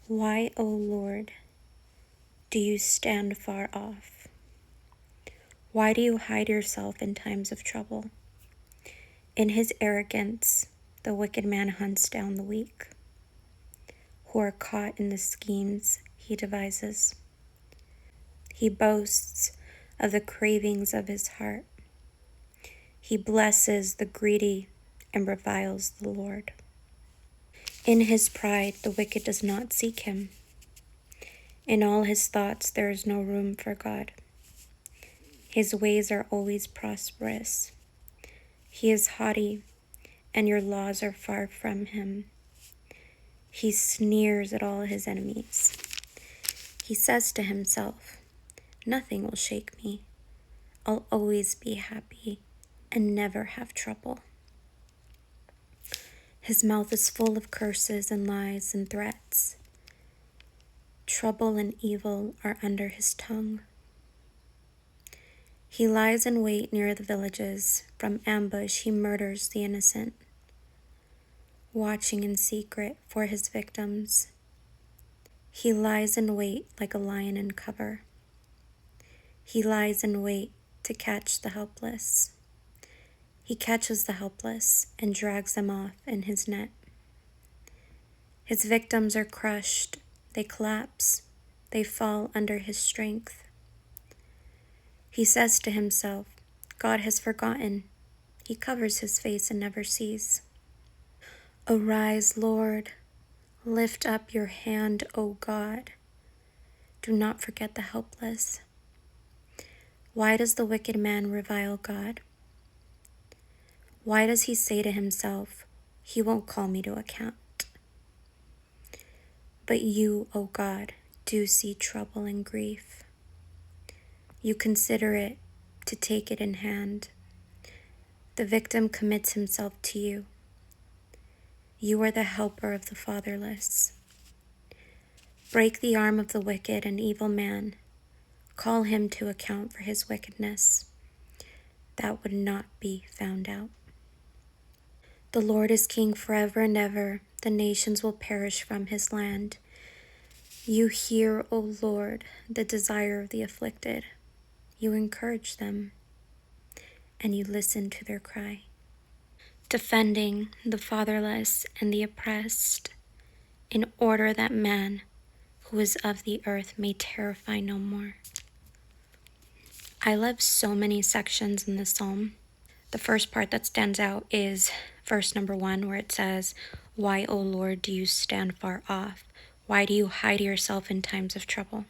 Why, O Lord, do you stand far off? Why do you hide yourself in times of trouble? In his arrogance, the wicked man hunts down the weak, who are caught in the schemes he devises. He boasts of the cravings of his heart. He blesses the greedy and reviles the Lord. In his pride, the wicked does not seek him. In all his thoughts, there is no room for God. His ways are always prosperous. He is haughty, and your laws are far from him. He sneers at all his enemies. He says to himself, "Nothing will shake me. I'll always be happy and never have trouble." His mouth is full of curses and lies and threats. Trouble and evil are under his tongue. He lies in wait near the villages. From ambush he murders the innocent, watching in secret for his victims. He lies in wait like a lion in cover. He lies in wait to catch the helpless. He catches the helpless and drags them off in his net. His victims are crushed. They collapse. They fall under his strength. He says to himself, "God has forgotten." He covers his face and never sees. Arise, Lord. Lift up your hand, O God. Do not forget the helpless. Why does the wicked man revile God? Why does he say to himself, "He won't call me to account"? But you, O God, do see trouble and grief. You consider it to take it in hand. The victim commits himself to you. You are the helper of the fatherless. Break the arm of the wicked and evil man. Call him to account for his wickedness. That would not be found out. The Lord is king forever and ever. The nations will perish from his land. You hear, O Lord, the desire of the afflicted. You encourage them, and you listen to their cry. Defending the fatherless and the oppressed, in order that man who is of the earth may terrify no more. I love so many sections in this psalm. The first part that stands out is verse number 1, where it says, "Why, O Lord, do you stand far off? Why do you hide yourself in times of trouble?"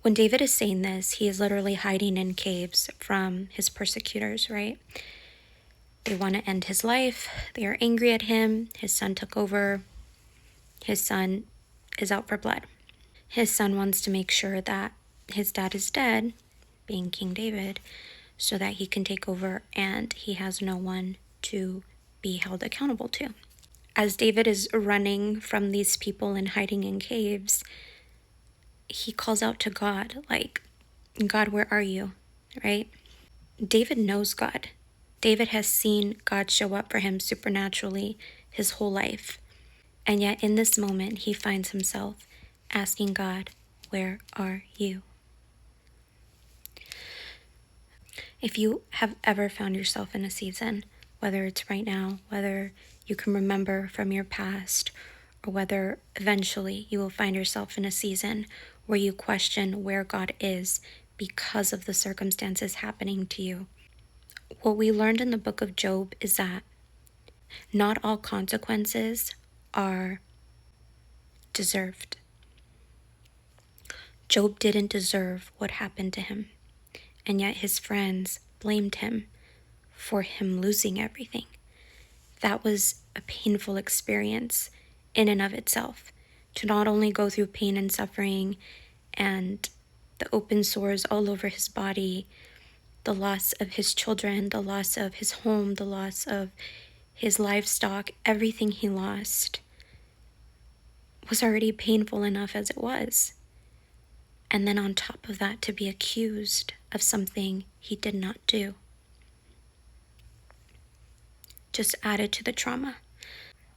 When David is saying this, he is literally hiding in caves from his persecutors, right? They want to end his life. They are angry at him. His son took over. His son is out for blood. His son wants to make sure that his dad is dead, being King David, so that he can take over and he has no one to be held accountable to. As David is running from these people and hiding in caves, he calls out to God, like, "God, where are you?" Right? David knows God. David has seen God show up for him supernaturally his whole life. And yet in this moment, he finds himself asking God, "Where are you?" If you have ever found yourself in a season, whether it's right now, whether you can remember from your past, or whether eventually you will find yourself in a season where you question where God is because of the circumstances happening to you, what we learned in the book of Job is that not all consequences are deserved. Job didn't deserve what happened to him, and yet his friends blamed him for him losing everything. That was a painful experience in and of itself, to not only go through pain and suffering and the open sores all over his body, the loss of his children, the loss of his home, the loss of his livestock, everything he lost was already painful enough as it was. And then on top of that, to be accused of something he did not do just added to the trauma.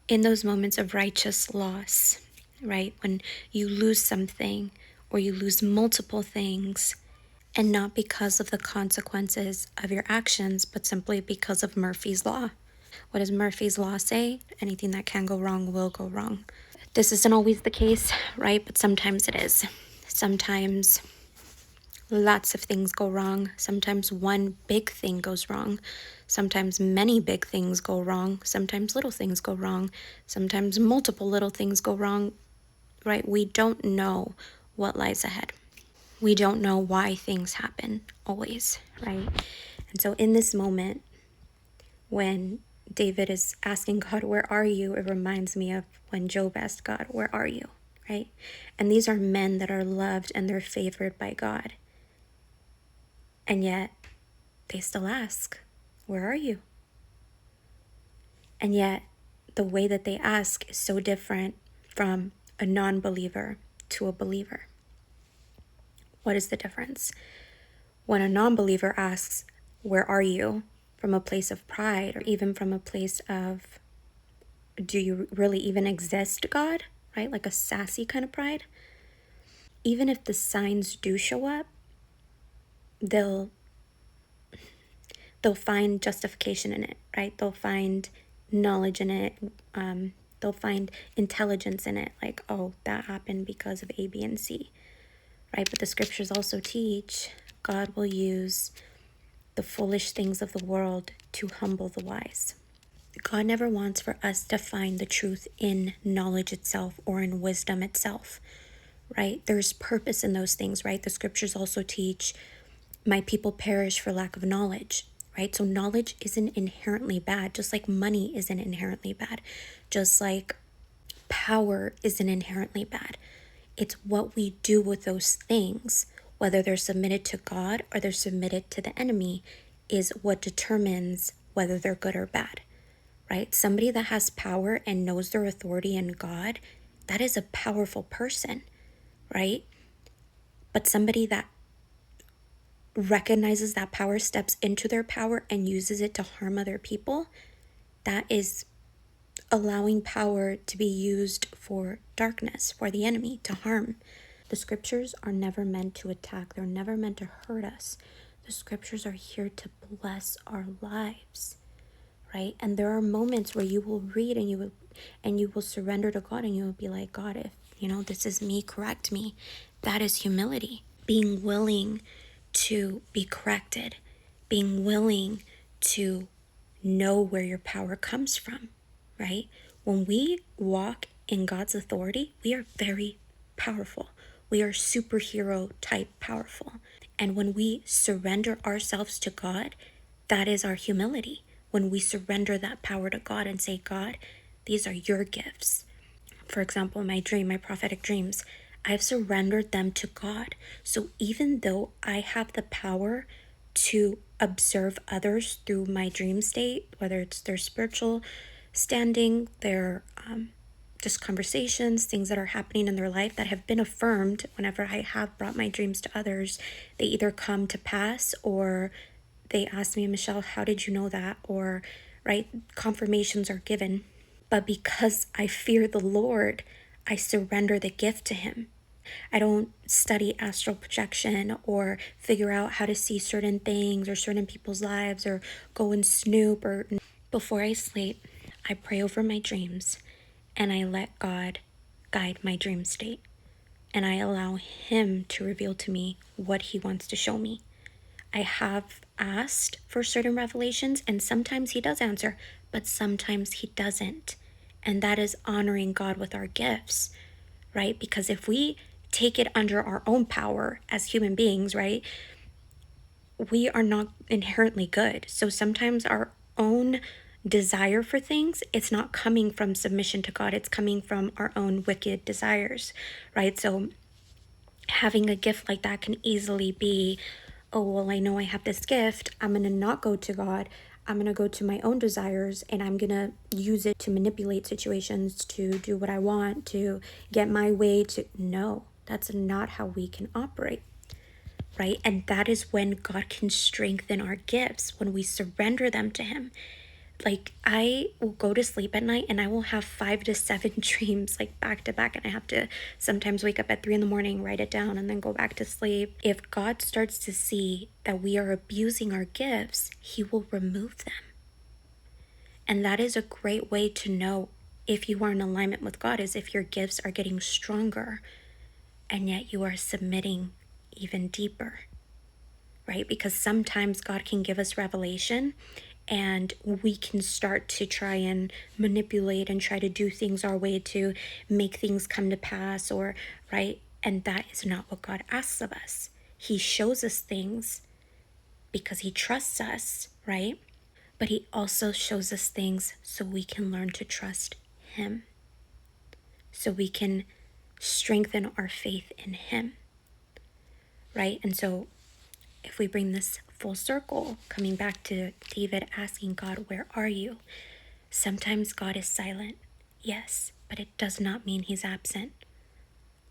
In those moments of righteous loss, right? When you lose something or you lose multiple things, and not because of the consequences of your actions, but simply because of Murphy's Law. What does Murphy's Law say? Anything that can go wrong will go wrong. This isn't always the case, right? But sometimes it is. Sometimes lots of things go wrong. Sometimes one big thing goes wrong. Sometimes many big things go wrong. Sometimes little things go wrong. Sometimes multiple little things go wrong, right? We don't know what lies ahead. We don't know why things happen always, right? And so in this moment, when David is asking God, where are you? It reminds me of when Job asked God, where are you? Right? And these are men that are loved and they're favored by God. And yet they still ask, where are you? And yet the way that they ask is so different from a non-believer to a believer. What is the difference? When a non-believer asks, where are you? From a place of pride, or even from a place of, do you really even exist, God? Right? Like a sassy kind of pride. Even if the signs do show up, they'll find justification in it, right? They'll find knowledge in it. They'll find intelligence in it. Like, oh, that happened because of A, B, and C, right? But the scriptures also teach God will use the foolish things of the world to humble the wise. God never wants for us to find the truth in knowledge itself or in wisdom itself, right? There's purpose in those things, right? The scriptures also teach, my people perish for lack of knowledge, right? So knowledge isn't inherently bad, just like money isn't inherently bad, just like power isn't inherently bad. It's what we do with those things, whether they're submitted to God or they're submitted to the enemy, is what determines whether they're good or bad, right? Somebody that has power and knows their authority in God, that is a powerful person, right? But somebody that recognizes that power, steps into their power and uses it to harm other people, that is allowing power to be used for darkness, for the enemy, to harm. The scriptures are never meant to attack. They're never meant to hurt us. The scriptures are here to bless our lives, right? And there are moments where you will read and you will surrender to God and you will be like, God, if this is me, correct me. That is humility. Being willing to be corrected, being willing to know where your power comes from, right? When we walk in God's authority, we are very powerful. We are superhero type powerful. And when we surrender ourselves to God, that is our humility. When we surrender that power to God and say, God, these are your gifts. For example, my prophetic dreams, I've surrendered them to God. So even though I have the power to observe others through my dream state, whether it's their spiritual standing, their just conversations, things that are happening in their life that have been affirmed whenever I have brought my dreams to others, they either come to pass or they ask me, Michelle, how did you know that? Or, right, confirmations are given. But because I fear the Lord, I surrender the gift to him. I don't study astral projection or figure out how to see certain things or certain people's lives or go and snoop. Or before I sleep, I pray over my dreams and I let God guide my dream state. And I allow him to reveal to me what he wants to show me. I have asked for certain revelations and sometimes he does answer, but sometimes he doesn't. And that is honoring God with our gifts, right? Because if we take it under our own power as human beings, right, we are not inherently good. So sometimes our own desire for things, it's not coming from submission to God. It's coming from our own wicked desires, right? So having a gift like that can easily be, oh, well, I know I have this gift. I'm going to not go to God. I'm going to go to my own desires and I'm going to use it to manipulate situations, to do what I want, to get my way. No, that's not how we can operate, right? And that is when God can strengthen our gifts, when we surrender them to him. Like, I will go to sleep at night and I will have 5 to 7 dreams, like back to back. And I have to sometimes wake up at 3 in the morning, write it down, and then go back to sleep. If God starts to see that we are abusing our gifts, He will remove them. And that is a great way to know if you are in alignment with God, is if your gifts are getting stronger and yet you are submitting even deeper, right? Because sometimes God can give us revelation and we can start to try and manipulate and try to do things our way to make things come to pass, or right? And that is not what God asks of us. He shows us things because He trusts us, right? But He also shows us things so we can learn to trust Him, so we can strengthen our faith in Him, right? And so if we bring this full circle, coming back to David asking God, where are you? Sometimes God is silent, yes, but it does not mean He's absent.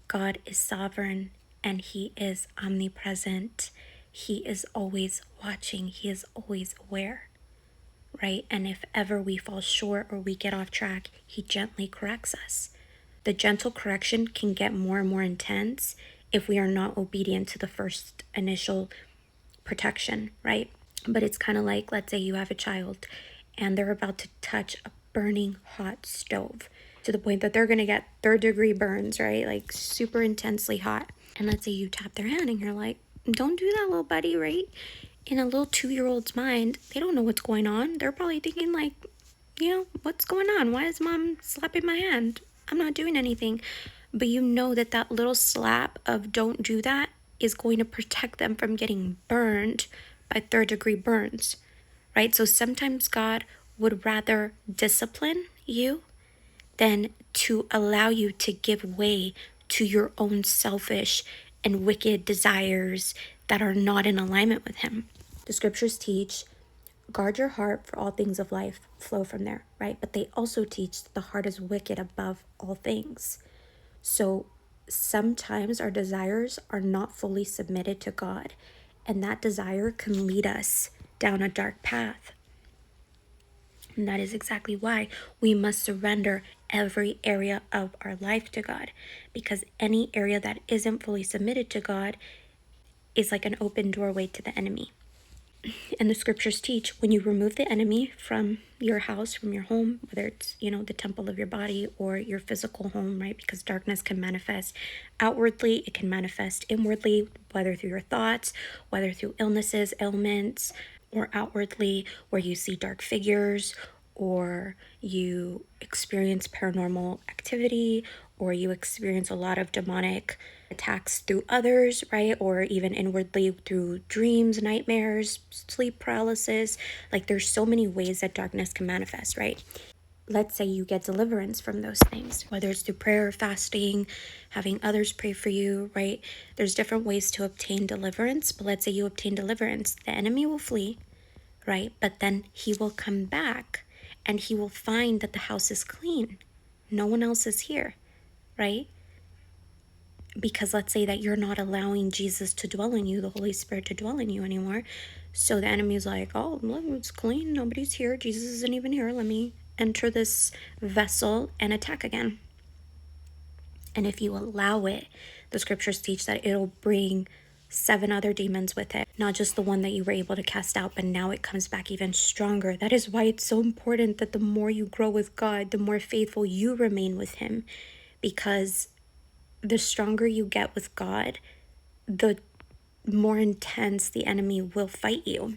God is sovereign and He is omnipresent. He is always watching. He is always aware, right? And if ever we fall short or we get off track, He gently corrects us. The gentle correction can get more and more intense if we are not obedient to the first initial protection, right? But it's kind of like, let's say you have a child and they're about to touch a burning hot stove to the point that they're going to get third-degree burns, right? Like super intensely hot. And let's say you tap their hand and you're like, don't do that, little buddy, right? In a little 2-year-old's mind, they don't know what's going on. They're probably thinking like, what's going on? Why is mom slapping my hand? I'm not doing anything. But you know that that little slap of don't do that is going to protect them from getting burned by third-degree burns, right? So sometimes God would rather discipline you than to allow you to give way to your own selfish and wicked desires that are not in alignment with Him. The scriptures teach, guard your heart, for all things of life flow from there, right? But they also teach that the heart is wicked above all things. So sometimes our desires are not fully submitted to God, and that desire can lead us down a dark path. And that is exactly why we must surrender every area of our life to God, because any area that isn't fully submitted to God is like an open doorway to the enemy. And the scriptures teach, when you remove the enemy from your house, from your home, whether it's, the temple of your body or your physical home, right? Because darkness can manifest outwardly, it can manifest inwardly, whether through your thoughts, whether through illnesses, ailments, or outwardly, where you see dark figures, or you experience paranormal activity, or you experience a lot of demonic attacks through others, right? Or even inwardly through dreams, nightmares, sleep paralysis. Like, there's so many ways that darkness can manifest, right? Let's say you get deliverance from those things, whether it's through prayer, fasting, having others pray for you, right? There's different ways to obtain deliverance, but let's say you obtain deliverance, the enemy will flee, right? But then he will come back and he will find that the house is clean. No one else is here, right? Because let's say that you're not allowing Jesus to dwell in you, the Holy Spirit to dwell in you anymore. So the enemy's like, oh, look, it's clean. Nobody's here. Jesus isn't even here. Let me enter this vessel and attack again. And if you allow it, the scriptures teach that it'll bring 7 other demons with it. Not just the one that you were able to cast out, but now it comes back even stronger. That is why it's so important that the more you grow with God, the more faithful you remain with Him. Because the stronger you get with God, the more intense the enemy will fight you.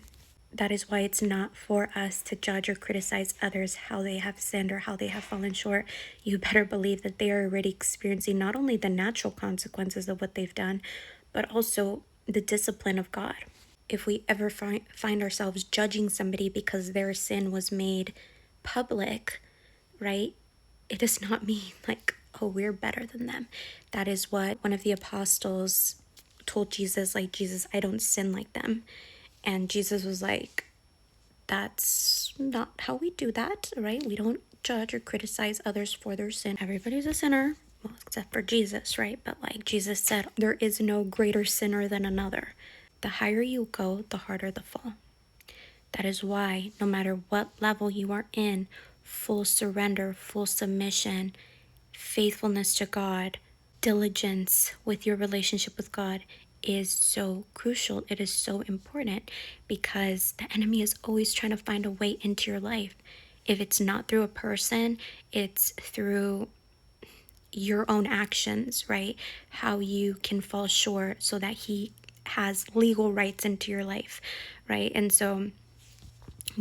That is why it's not for us to judge or criticize others how they have sinned or how they have fallen short. You better believe that they are already experiencing not only the natural consequences of what they've done, but also the discipline of God. If we ever find ourselves judging somebody because their sin was made public, right? It does not mean like, oh, we're better than them. That is what one of the apostles told Jesus, like, Jesus, I don't sin like them. And Jesus was like, that's not how we do that, right? We don't judge or criticize others for their sin. Everybody's a sinner, well, except for Jesus, right? But like Jesus said, there is no greater sinner than another. The higher you go, the harder the fall. That is why, no matter what level you are in, full surrender, full submission, faithfulness to God, diligence with your relationship with God is so crucial. It is so important because the enemy is always trying to find a way into your life. If it's not through a person, it's through your own actions, right? How you can fall short so that he has legal rights into your life, right? And so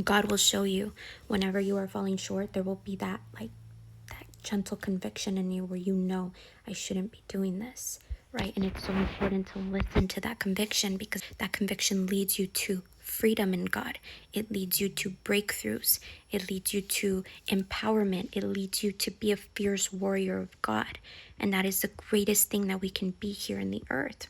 God will show you whenever you are falling short, there will be that gentle conviction in you where you know I shouldn't be doing this, right? And it's so important to listen to that conviction because that conviction leads you to freedom in God. It leads you to breakthroughs. It leads you to empowerment. It leads you to be a fierce warrior of God. And that is the greatest thing that we can be here in the earth,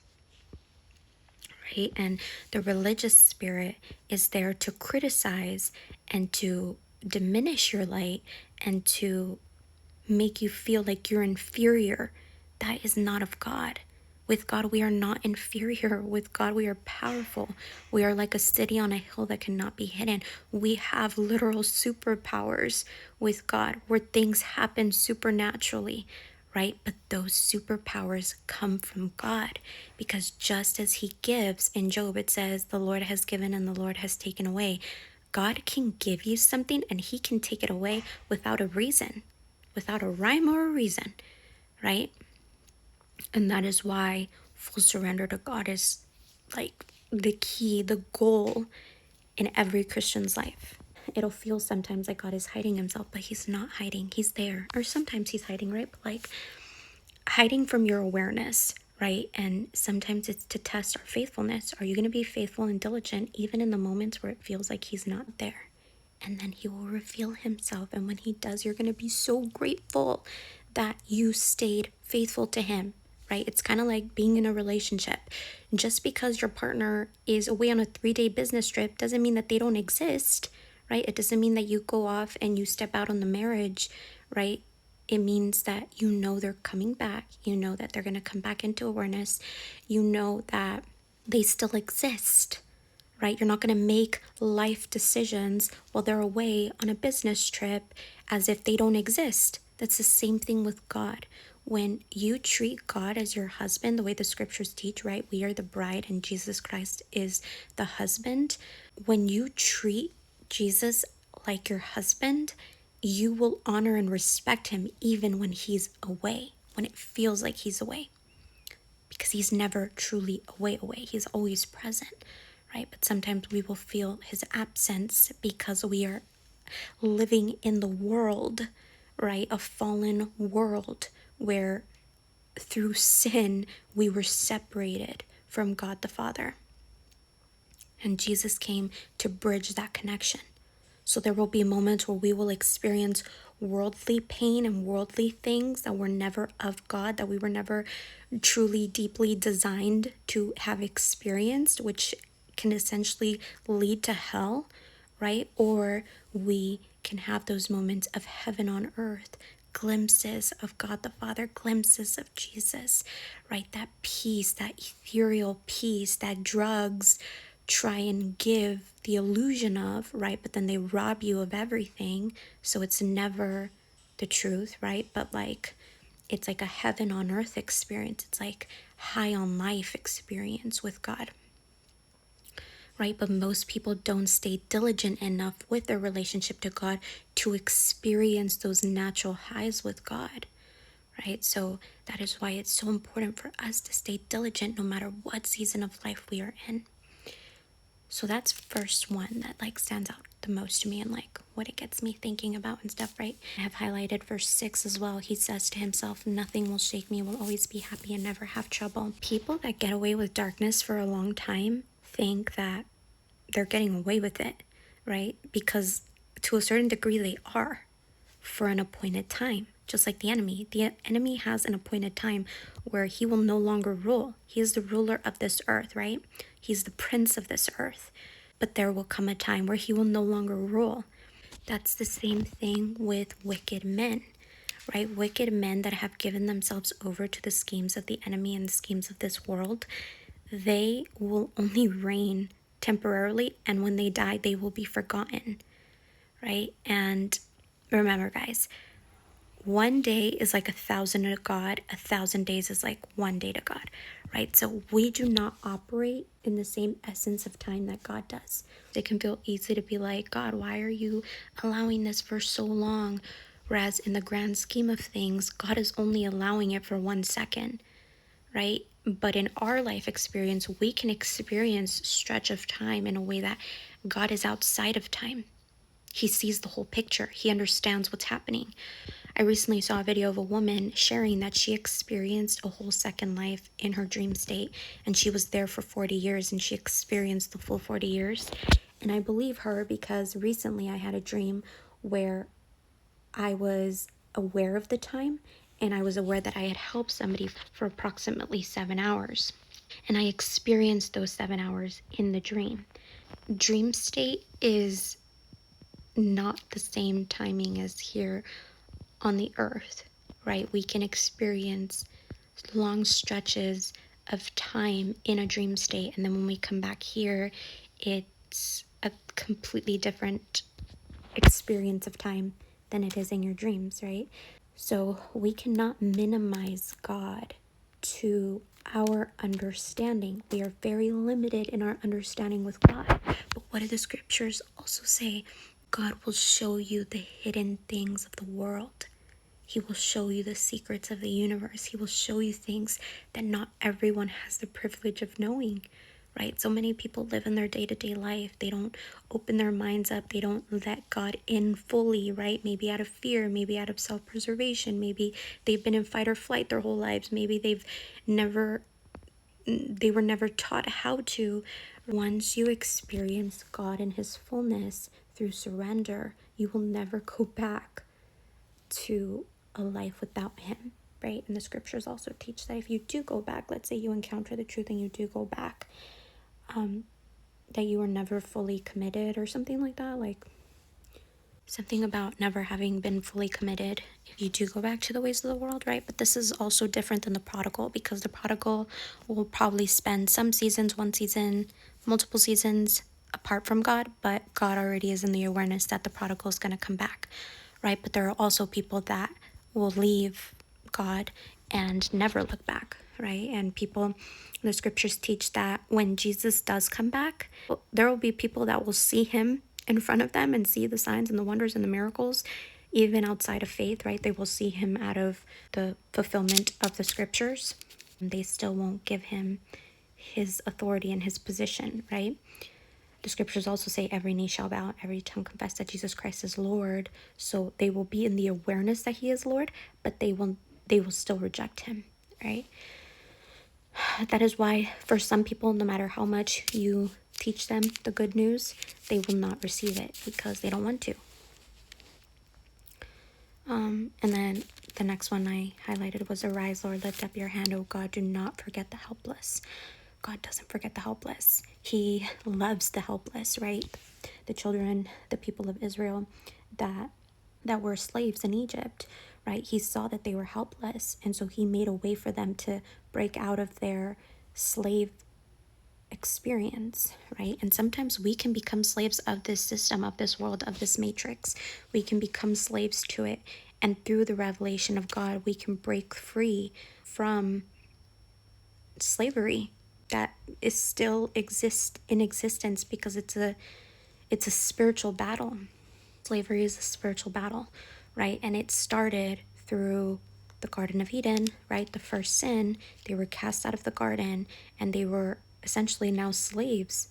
right? And the religious spirit is there to criticize and to diminish your light and to make you feel like you're inferior. That is not of God. With God, we are not inferior. With God, we are powerful. We are like a city on a hill that cannot be hidden. We have literal superpowers with God where things happen supernaturally, right? But those superpowers come from God because just as He gives, in Job it says, the Lord has given and the Lord has taken away. God can give you something and He can take it away without a reason, without a rhyme or a reason, right? And that is why full surrender to God is like the key, the goal in every Christian's life. It'll feel sometimes like God is hiding Himself, but He's not hiding. He's there. Or sometimes He's hiding, right? But like hiding from your awareness, right? And sometimes it's to test our faithfulness. Are you going to be faithful and diligent even in the moments where it feels like He's not there? And then He will reveal Himself. And when He does, you're going to be so grateful that you stayed faithful to Him, right? It's kind of like being in a relationship. Just because your partner is away on a 3-day business trip doesn't mean that they don't exist, right? It doesn't mean that you go off and you step out on the marriage, right? It means that you know they're coming back. You know that they're going to come back into awareness. You know that they still exist, right? You're not going to make life decisions while they're away on a business trip as if they don't exist. That's the same thing with God. When you treat God as your husband, the way the scriptures teach, right? We are the bride and Jesus Christ is the husband. When you treat Jesus like your husband, you will honor and respect Him even when He's away, when it feels like He's away. Because He's never truly away. He's always present, right? But sometimes we will feel His absence because we are living in the world, right? A fallen world where through sin we were separated from God the Father. And Jesus came to bridge that connection. So there will be moments where we will experience worldly pain and worldly things that were never of God, that we were never truly deeply designed to have experienced, which can essentially lead to hell, right? Or we can have those moments of heaven on earth, glimpses of God the Father, glimpses of Jesus, right? That peace, that ethereal peace that drugs try and give the illusion of, right? But then they rob you of everything. So it's never the truth, right? But like, it's like a heaven on earth experience. It's like high on life experience with God, right? But most people don't stay diligent enough with their relationship to God to experience those natural highs with God, right? So that is why it's so important for us to stay diligent no matter what season of life we are in. So that's first one that like stands out the most to me and like what it gets me thinking about and stuff, right? I have highlighted verse 6 as well. He says to himself, nothing will shake me, will always be happy and never have trouble. People that get away with darkness for a long time think that they're getting away with it, right? Because to a certain degree they are for an appointed time. Just like the enemy. The enemy has an appointed time where he will no longer rule. He is the ruler of this earth, right? He's the prince of this earth. But there will come a time where he will no longer rule. That's the same thing with wicked men, right? Wicked men that have given themselves over to the schemes of the enemy and the schemes of this world, they will only reign temporarily, and when they die, they will be forgotten, right? And remember, guys, one day is like 1,000 to God, 1,000 days is like one day to God, right? So we do not operate in the same essence of time that God does. It can feel easy to be like, God, why are you allowing this for so long? Whereas in the grand scheme of things, God is only allowing it for 1 second, right? But in our life experience, we can experience stretch of time in a way that God is outside of time. He sees the whole picture. He understands what's happening. I recently saw a video of a woman sharing that she experienced a whole second life in her dream state, and she was there for 40 years and she experienced the full 40 years. And I believe her because recently I had a dream where I was aware of the time, and I was aware that I had helped somebody for approximately 7 hours. And I experienced those 7 hours in the dream. Dream state is not the same timing as here on the earth, right? We can experience long stretches of time in a dream state, and then when we come back here, it's a completely different experience of time than it is in your dreams, right? So we cannot minimize God to our understanding. We are very limited in our understanding with God. But what do the scriptures also say? God will show you the hidden things of the world. He will show you the secrets of the universe. He will show you things that not everyone has the privilege of knowing, right? So many people live in their day-to-day life. They don't open their minds up. They don't let God in fully, right? Maybe out of fear, maybe out of self-preservation. Maybe they've been in fight or flight their whole lives. Maybe they were never taught how to. Once you experience God in his fullness through surrender, you will never go back to a life without him, right? And the scriptures also teach that if you do go back, let's say you encounter the truth and you do go back, that you were never fully committed or something like that, like something about never having been fully committed if you do go back to the ways of the world, right? But this is also different than the prodigal, because the prodigal will probably spend some seasons, 1 season, multiple seasons apart from God, but God already is in the awareness that the prodigal is going to come back, right? But there are also people that will leave God and never look back, right? And people, the scriptures teach that when Jesus does come back, there will be people that will see him in front of them and see the signs and the wonders and the miracles, even outside of faith, right? They will see him out of the fulfillment of the scriptures. They still won't give him his authority and his position, right? The scriptures also say every knee shall bow, every tongue confess that Jesus Christ is Lord. So they will be in the awareness that he is Lord, but they will still reject him, right? That is why for some people, no matter how much you teach them the good news, they will not receive it because they don't want to. And then the next one I highlighted was, arise, Lord, lift up your hand, O God, do not forget the helpless. God doesn't forget the helpless. He loves the helpless, right? The children, the people of Israel that were slaves in Egypt, right? He saw that they were helpless, and so he made a way for them to break out of their slave experience, right? And sometimes we can become slaves of this system, of this world, of this matrix. We can become slaves to it, and through the revelation of God, we can break free from slavery that is still in existence, because it's a spiritual battle. Slavery is a spiritual battle, right? And it started through the Garden of Eden, right? The first sin, they were cast out of the garden, and they were essentially now slaves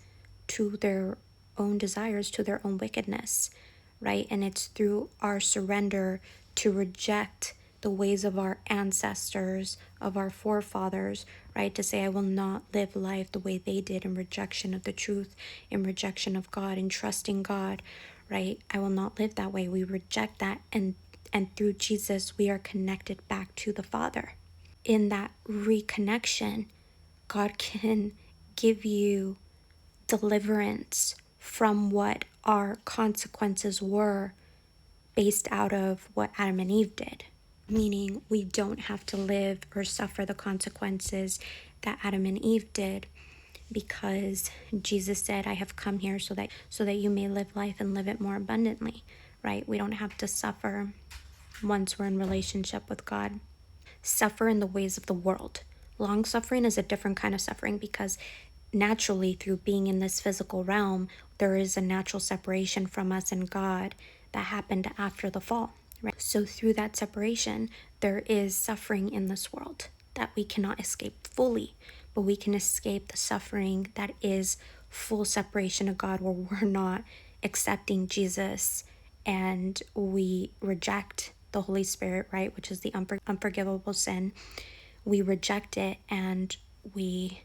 to their own desires, to their own wickedness, right? And it's through our surrender to reject the ways of our ancestors, of our forefathers, right? To say, I will not live life the way they did, in rejection of the truth, in rejection of God, in trusting God, right? I will not live that way. We reject that, and through Jesus, we are connected back to the Father. In that reconnection, God can give you deliverance from what our consequences were based out of what Adam and Eve did. Meaning we don't have to live or suffer the consequences that Adam and Eve did. because Jesus said, I have come here so that you may live life and live it more abundantly, right? We don't have to suffer once we're in relationship with God. Suffer in the ways of the world. Long suffering is a different kind of suffering, because naturally, through being in this physical realm, there is a natural separation from us and God that happened after the fall, right? So through that separation, there is suffering in this world that we cannot escape fully, but we can escape the suffering that is full separation of God, where we're not accepting Jesus and we reject the Holy Spirit, right? Which is the unforgivable sin. We reject it and we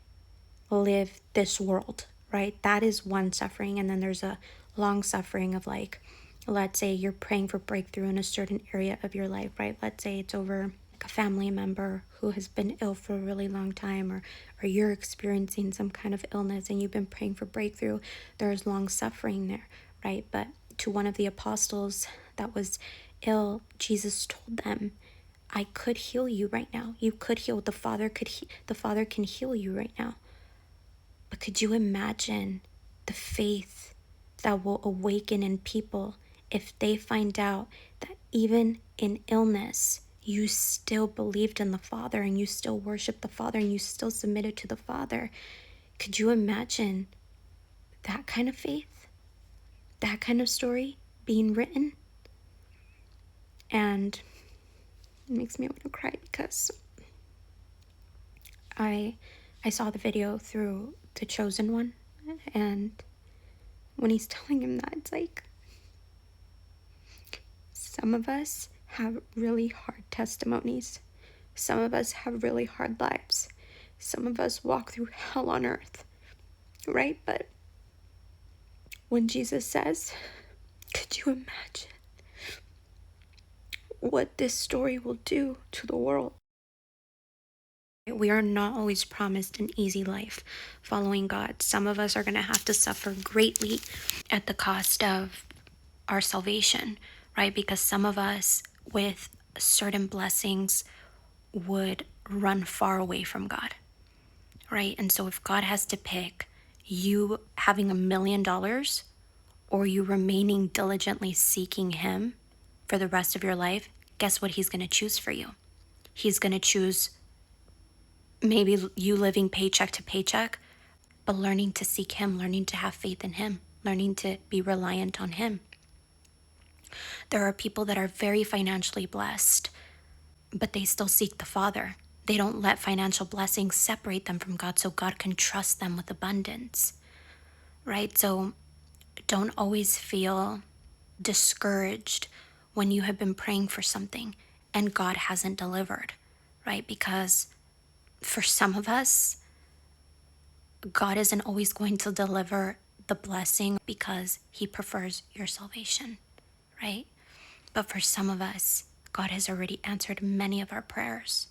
live this world, right? That is one suffering. And then there's a long suffering of, like, let's say you're praying for breakthrough in a certain area of your life, right? Let's say it's over a family member who has been ill for a really long time, or you're experiencing some kind of illness and you've been praying for breakthrough. There's long suffering there, right? But to one of the apostles that was ill, Jesus told them, I could heal you right now. You could heal. The Father can heal you right now. But could you imagine the faith that will awaken in people if they find out that even in illness, you still believed in the Father and you still worshiped the Father and you still submitted to the Father? Could you imagine that kind of faith, that kind of story being written? And it makes me want to cry, because I saw the video through The Chosen One, and when he's telling him that, it's like, some of us have really hard testimonies. Some of us have really hard lives. Some of us walk through hell on earth, right? But when Jesus says, could you imagine what this story will do to the world? We are not always promised an easy life following God. Some of us are going to have to suffer greatly at the cost of our salvation, right? Because some of us with certain blessings would run far away from God, right? And so if God has to pick you having $1 million or you remaining diligently seeking Him for the rest of your life, guess what He's going to choose for you? He's going to choose maybe you living paycheck to paycheck, but learning to seek Him, learning to have faith in Him, learning to be reliant on Him. There are people that are very financially blessed, but they still seek the Father. They don't let financial blessings separate them from God, so God can trust them with abundance, right? So don't always feel discouraged when you have been praying for something and God hasn't delivered, right? Because for some of us, God isn't always going to deliver the blessing because He prefers your salvation, right? But for some of us, God has already answered many of our prayers.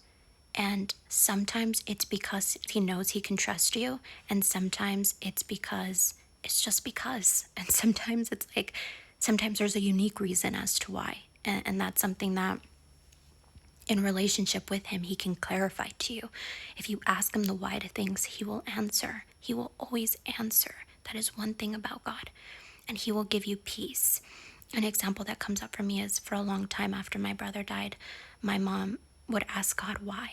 And sometimes it's because He knows He can trust you. And sometimes it's because it's just because. And sometimes it's like, sometimes there's a unique reason as to why. And that's something that in relationship with Him, He can clarify to you. If you ask Him the why to things, He will answer. He will always answer. That is one thing about God. And He will give you peace. An example that comes up for me is, for a long time after my brother died, my mom would ask God why.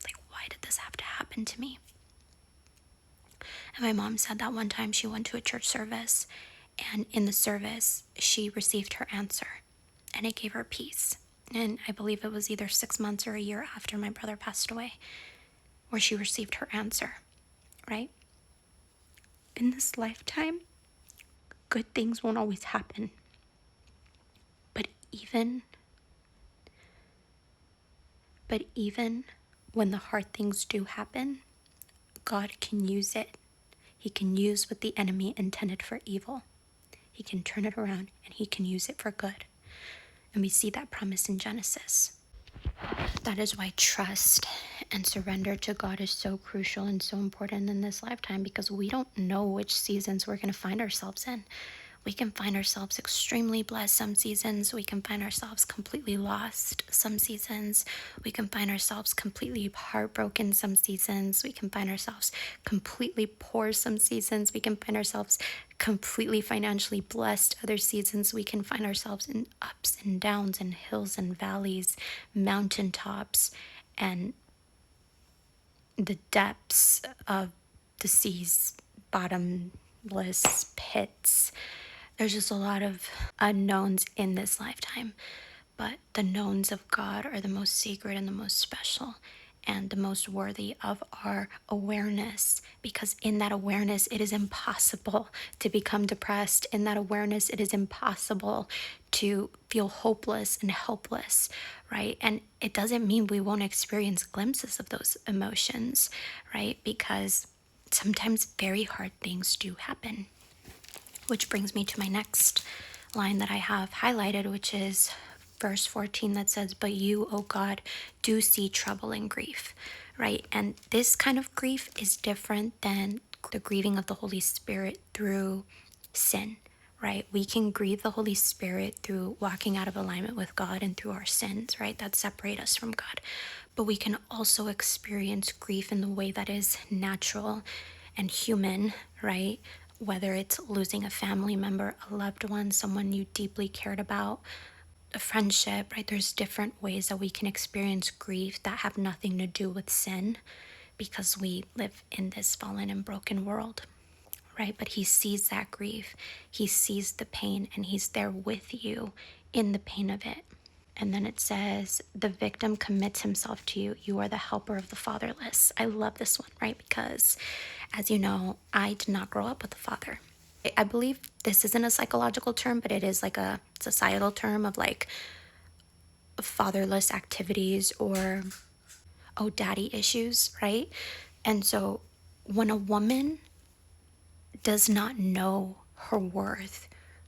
Like, why did this have to happen to me? And my mom said that one time she went to a church service, and in the service, she received her answer, and it gave her peace. And I believe it was either 6 months or a year after my brother passed away, where she received her answer, right? In this lifetime, good things won't always happen. But even when the hard things do happen, God can use it. He can use what the enemy intended for evil. He can turn it around and He can use it for good. And we see that promise in Genesis. That is why trust and surrender to God is so crucial and so important in this lifetime, because we don't know which seasons we're going to find ourselves in. We can find ourselves extremely blessed some seasons. We can find ourselves completely lost some seasons. We can find ourselves completely heartbroken some seasons. We can find ourselves completely poor some seasons. We can find ourselves completely financially blessed other seasons. We can find ourselves in ups and downs and hills and valleys, mountaintops, and the depths of the sea's bottomless pits. There's just a lot of unknowns in this lifetime, but the knowns of God are the most sacred and the most special and the most worthy of our awareness, because in that awareness it is impossible to become depressed. In that awareness it is impossible to feel hopeless and helpless, right? And it doesn't mean we won't experience glimpses of those emotions, right? Because sometimes very hard things do happen. Which brings me to my next line that I have highlighted, which is verse 14 that says, "But you, O God, do see trouble and grief," right? And this kind of grief is different than the grieving of the Holy Spirit through sin, right? We can grieve the Holy Spirit through walking out of alignment with God and through our sins, right? That separate us from God. But we can also experience grief in the way that is natural and human, right? Whether it's losing a family member, a loved one, someone you deeply cared about, a friendship, right? There's different ways that we can experience grief that have nothing to do with sin, because we live in this fallen and broken world, right? But he sees that grief, he sees the pain, and he's there with you in the pain of it. And then it says, "The victim commits himself to you. You are the helper of the fatherless." I love this one, right? Because, as you know, I did not grow up with a father. I believe this isn't a psychological term, but it is like a societal term of like fatherless activities or, oh, daddy issues, right? And so when a woman does not know her worth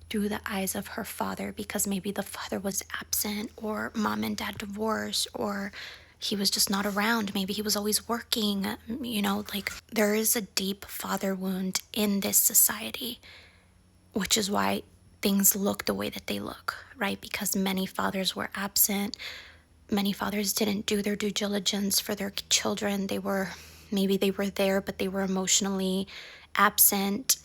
through the eyes of her father, because maybe the father was absent, or mom and dad divorced, or he was just not around, maybe he was always working, like there is a deep father wound in this society, which is why things look the way that they look, right? Because many fathers were absent. Many fathers didn't do their due diligence for their children. Maybe they were there, but they were emotionally absent.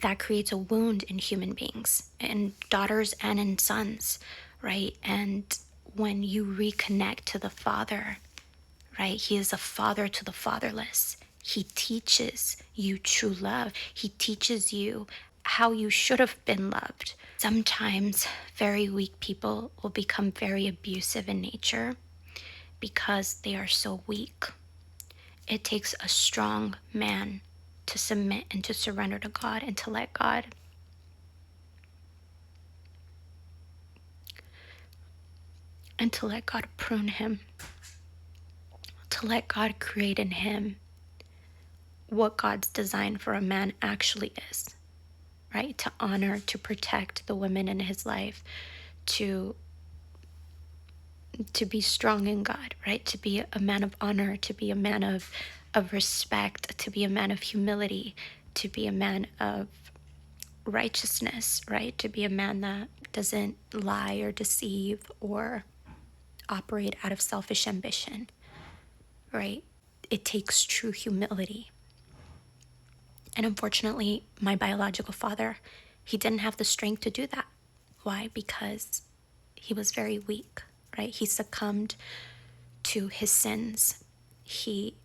That creates a wound in human beings, in daughters and in sons, right? And when you reconnect to the Father, right? He is a father to the fatherless. He teaches you true love. He teaches you how you should have been loved. Sometimes very weak people will become very abusive in nature because they are so weak. It takes a strong man to submit and to surrender to God and to let God prune him, to let God create in him what God's design for a man actually is, right? To honor, to protect the women in his life, to be strong in God, right? To be a man of honor, to be a man of respect, to be a man of humility, to be a man of righteousness, right? To be a man that doesn't lie or deceive or operate out of selfish ambition, right? It takes true humility. And unfortunately, my biological father, he didn't have the strength to do that. Why? Because he was very weak, right? He succumbed to his sins. He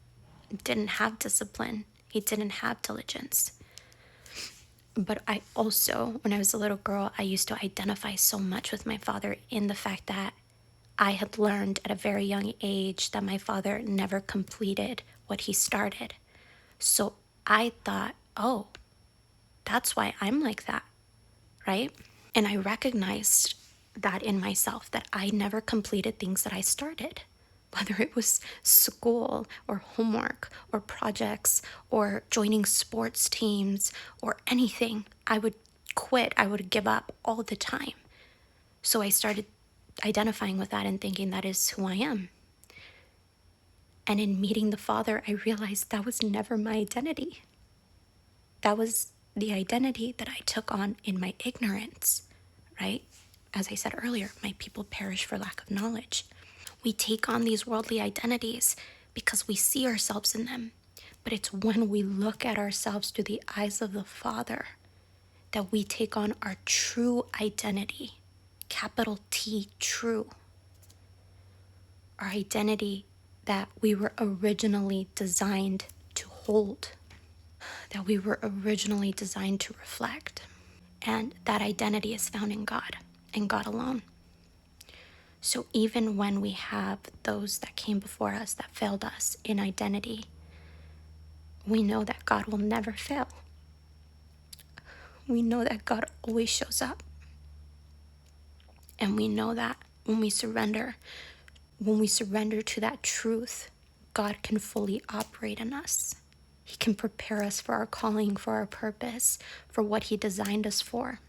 didn't have discipline. He didn't have diligence. But I also, when I was a little girl, I used to identify so much with my father in the fact that I had learned at a very young age that my father never completed what he started. So I thought, oh, that's why I'm like that, right? And I recognized that in myself, that I never completed things that I started, whether it was school or homework or projects or joining sports teams or anything. I would quit, I would give up all the time. So I started identifying with that and thinking that is who I am. And in meeting the Father, I realized that was never my identity. That was the identity that I took on in my ignorance, right? As I said earlier, my people perish for lack of knowledge. We take on these worldly identities because we see ourselves in them. But it's when we look at ourselves through the eyes of the Father that we take on our true identity, capital T, true. Our identity that we were originally designed to hold, that we were originally designed to reflect. And that identity is found in God and God alone. So even when we have those that came before us that failed us in identity, we know that God will never fail. We know that God always shows up. And we know that when we surrender to that truth, God can fully operate in us. He can prepare us for our calling, for our purpose, for what He designed us for.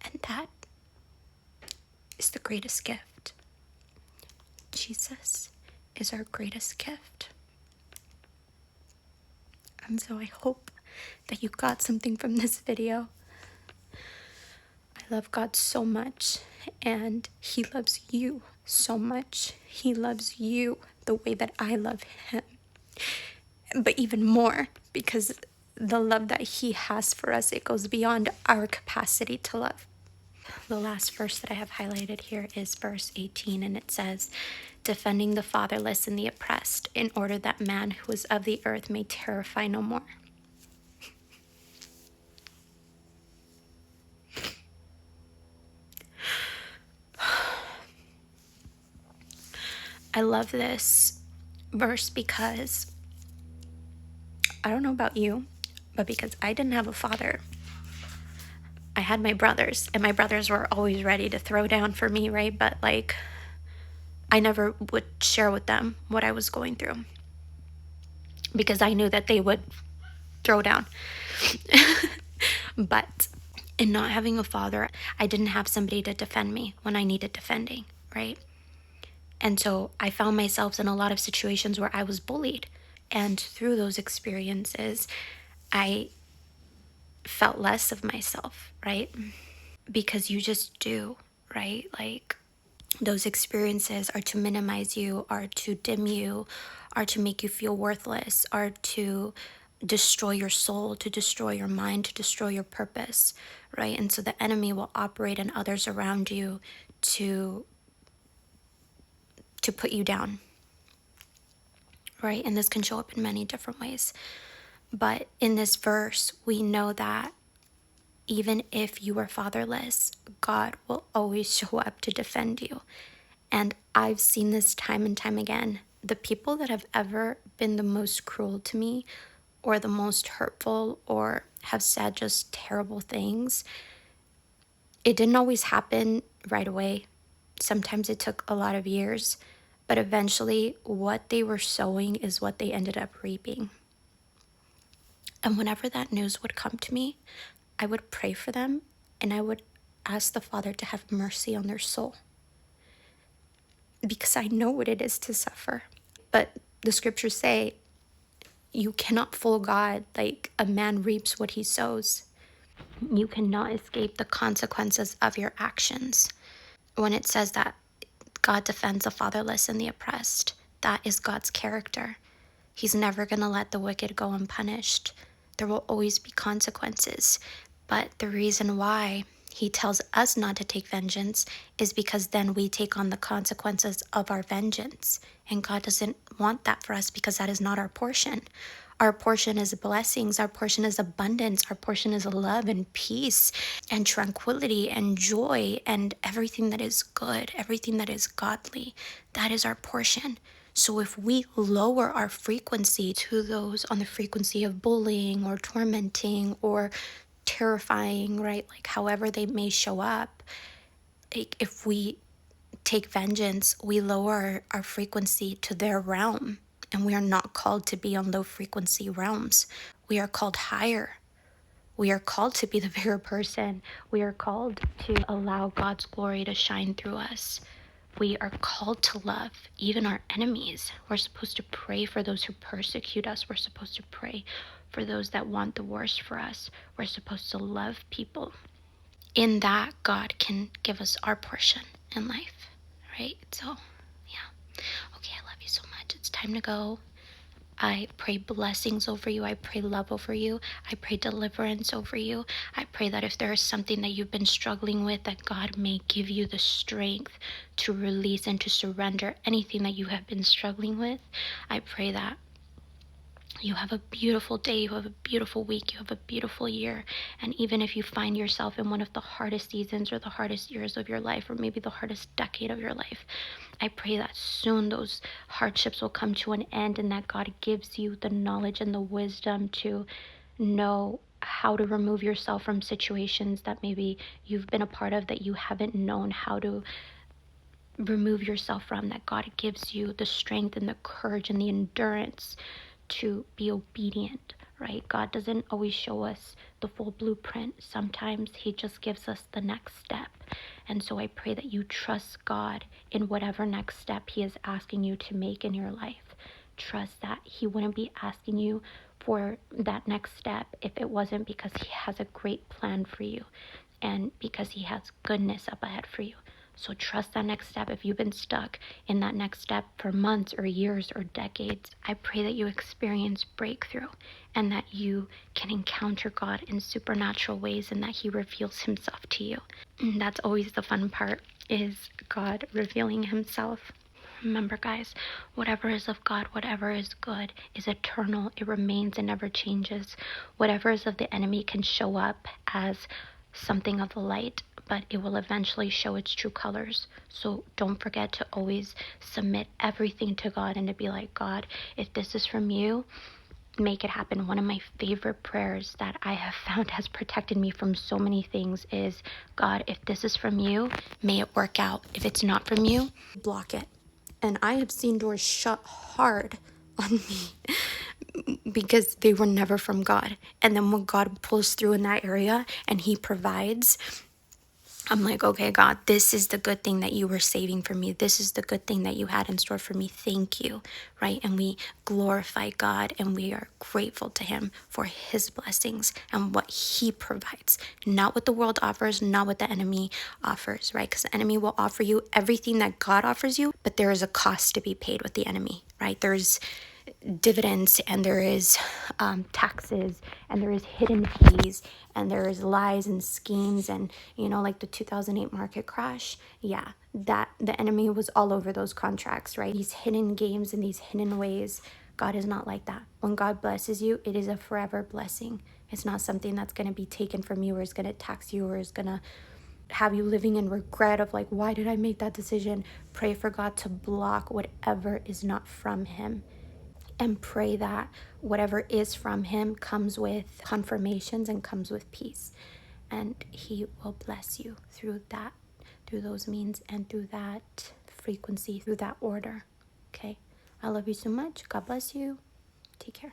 And that is the greatest gift. Jesus is our greatest gift. And so I hope that you got something from this video. I love God so much, and He loves you so much. He loves you the way that I love Him, but even more, because the love that He has for us, it goes beyond our capacity to love. The last verse that I have highlighted here is verse 18, and it says, defending the fatherless and the oppressed, in order that man who is of the earth may terrify no more. I love this verse because I don't know about you, but because I didn't have a father, I had my brothers, and my brothers were always ready to throw down for me, right? But like, I never would share with them what I was going through because I knew that they would throw down. But in not having a father, I didn't have somebody to defend me when I needed defending, right? And so I found myself in a lot of situations where I was bullied. And through those experiences, I felt less of myself, right? Because you just do, right? Like, those experiences are to minimize you, are to dim you, are to make you feel worthless, are to destroy your soul, to destroy your mind, to destroy your purpose, right? And so the enemy will operate in others around you to put you down, right? And this can show up in many different ways. But in this verse, we know that even if you are fatherless, God will always show up to defend you. And I've seen this time and time again. The people that have ever been the most cruel to me, or the most hurtful, or have said just terrible things, it didn't always happen right away. Sometimes it took a lot of years, but eventually what they were sowing is what they ended up reaping. And whenever that news would come to me, I would pray for them, and I would ask the Father to have mercy on their soul, because I know what it is to suffer. But the scriptures say you cannot fool God. Like, a man reaps what he sows. You cannot escape the consequences of your actions. When it says that God defends the fatherless and the oppressed, that is God's character. He's never going to let the wicked go unpunished. There will always be consequences. But the reason why He tells us not to take vengeance is because then we take on the consequences of our vengeance. And God doesn't want that for us, because that is not our portion. Our portion is blessings. Our portion is abundance. Our portion is love and peace and tranquility and joy and everything that is good, everything that is godly. That is our portion. So if we lower our frequency to those on the frequency of bullying or tormenting or terrifying, right? Like, however they may show up, like, if we take vengeance, we lower our frequency to their realm. And we are not called to be on low frequency realms. We are called higher. We are called to be the bigger person. We are called to allow God's glory to shine through us. We are called to love even our enemies. We're supposed to pray for those who persecute us. We're supposed to pray for those that want the worst for us. We're supposed to love people. In that, God can give us our portion in life, right? So, yeah. Okay, I love you so much. It's time to go. I pray blessings over you. I pray love over you. I pray deliverance over you. I pray that if there is something that you've been struggling with, that God may give you the strength to release and to surrender anything that you have been struggling with. I pray that you have a beautiful day, you have a beautiful week, you have a beautiful year. And even if you find yourself in one of the hardest seasons or the hardest years of your life, or maybe the hardest decade of your life, I pray that soon those hardships will come to an end, and that God gives you the knowledge and the wisdom to know how to remove yourself from situations that maybe you've been a part of that you haven't known how to remove yourself from, that God gives you the strength and the courage and the endurance to be obedient, right? God doesn't always show us the full blueprint. Sometimes he just gives us the next step. And so I pray that you trust God in whatever next step he is asking you to make in your life. Trust that he wouldn't be asking you for that next step if it wasn't because he has a great plan for you and because he has goodness up ahead for you. So trust that next step. If you've been stuck in that next step for months or years or decades, I pray that you experience breakthrough and that you can encounter God in supernatural ways and that he reveals himself to you. And that's always the fun part, is God revealing himself. Remember, guys, whatever is of God, whatever is good, is eternal. It remains and never changes. Whatever is of the enemy can show up as something of the light, but it will eventually show its true colors. So don't forget to always submit everything to God and to be like, God, if this is from you, make it happen. One of my favorite prayers that I have found has protected me from so many things is, God, if this is from you, may it work out. If it's not from you, block it. And I have seen doors shut hard on me because they were never from God. And then when God pulls through in that area and he provides, I'm like, okay, God, this is the good thing that you were saving for me. This is the good thing that you had in store for me. Thank you, right? And we glorify God and we are grateful to him for his blessings and what he provides. Not what the world offers, not what the enemy offers, right? Because the enemy will offer you everything that God offers you, but there is a cost to be paid with the enemy, right? There's dividends and there is taxes and there is hidden fees and there is lies and schemes and like the 2008 market crash. Yeah, that the enemy was all over those contracts, right? These hidden games and these hidden ways. God is not like that. When God blesses you, it is a forever blessing. It's not something that's going to be taken from you or is going to tax you or is going to have you living in regret of like, why did I make that decision? Pray for God to block whatever is not from him. And pray that whatever is from him comes with confirmations and comes with peace. And he will bless you through that, through those means and through that frequency, through that order. Okay? I love you so much. God bless you. Take care.